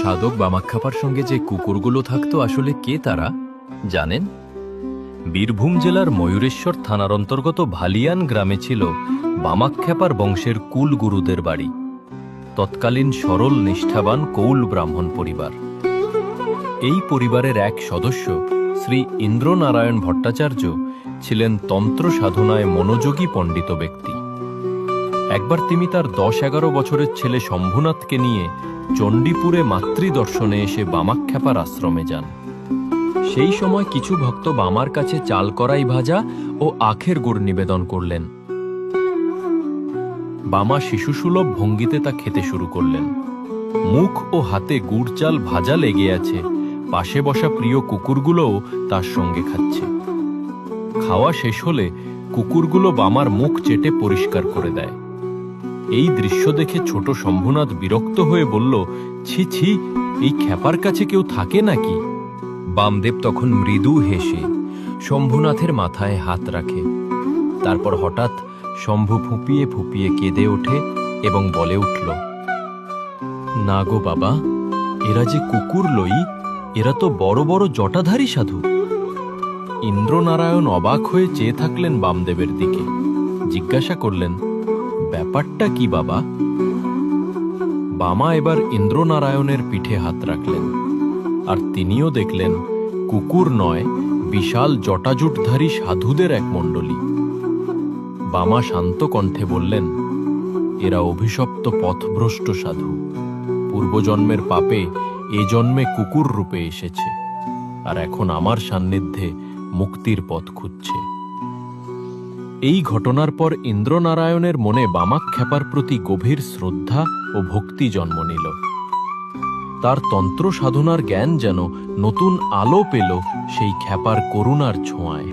সাধক বামাখ্যাপার সঙ্গে যে কুকুরগুলো থাকতো আসলে কে তারা জানেন? বীরভূম জেলার ময়ূরেশ্বর থানার অন্তর্গত ভালিয়ান গ্রামে ছিল বামাখ্যাপার বংশের কুল গুরুদের বাড়ি। তৎকালীন সরল নিষ্ঠাবান কৌল ব্রাহ্মণ পরিবার। এই পরিবারের এক সদস্য শ্রী ইন্দ্রনারায়ণ ভট্টাচার্য ছিলেন তন্ত্র সাধনায় মনোযোগী পণ্ডিত ব্যক্তি। একবার তিনি তার 10-11 বছরের ছেলে শম্ভুনাথকে নিয়ে চণ্ডীপুরে মাতৃদর্শনে এসে বামাখ্যাপার আশ্রমে যান। সেই সময় কিছু ভক্ত বামার কাছে চাল কড়াই ভাজা ও আখের গুড় নিবেদন করলেন। বামা শিশুসুলভ ভঙ্গিতে তা খেতে শুরু করলেন। মুখ ও হাতে গুড় চাল ভাজা লেগে আছে, পাশে বসা প্রিয় কুকুরগুলোও তার সঙ্গে খাচ্ছে। খাওয়া শেষ হলে কুকুরগুলো বামার মুখ চেটে পরিষ্কার করে দেয়। এই দৃশ্য দেখে ছোট শম্ভুনাথ বিরক্ত হয়ে বলল, ছি ছি, এই খ্যাপার কাছে কেউ থাকে নাকি? বামদেব তখন মৃদু হেসে শম্ভুনাথের মাথায় হাত রাখে। তারপর হঠাৎ শম্ভু ফুঁপিয়ে ফুঁপিয়ে কেঁদে ওঠে এবং বলে উঠল, না গো বাবা, এরা যে কুকুর লই, এরা তো বড় বড় জটাধারী সাধু। ইন্দ্রনারায়ণ অবাক হয়ে চেয়ে থাকলেন বামদেবের দিকে। জিজ্ঞাসা করলেন, ব্যাপারটা কি বাবা? বামা এবার ইন্দ্রনারায়ণের পিঠে হাত রাখলেন, আর তিনিও দেখলেন কুকুর নয়, বিশাল জটাজুটধারী সাধুদের এক মণ্ডলী। বামা শান্ত কণ্ঠে বললেন, এরা অভিশপ্ত পথভ্রষ্ট সাধু। পূর্বজন্মের পাপে এ জন্মে কুকুর রূপে এসেছে, আর এখন আমার সান্নিধ্যে মুক্তির পথ খুঁজছে। এই ঘটনার পর ইন্দ্রনারায়ণের মনে বামাখ্যাপার প্রতি গভীর শ্রদ্ধা ও ভক্তি জন্ম নিল। তার তন্ত্র সাধনার জ্ঞান যেন নতুন আলো পেল সেই খ্যাপার করুণার ছোঁয়ায়।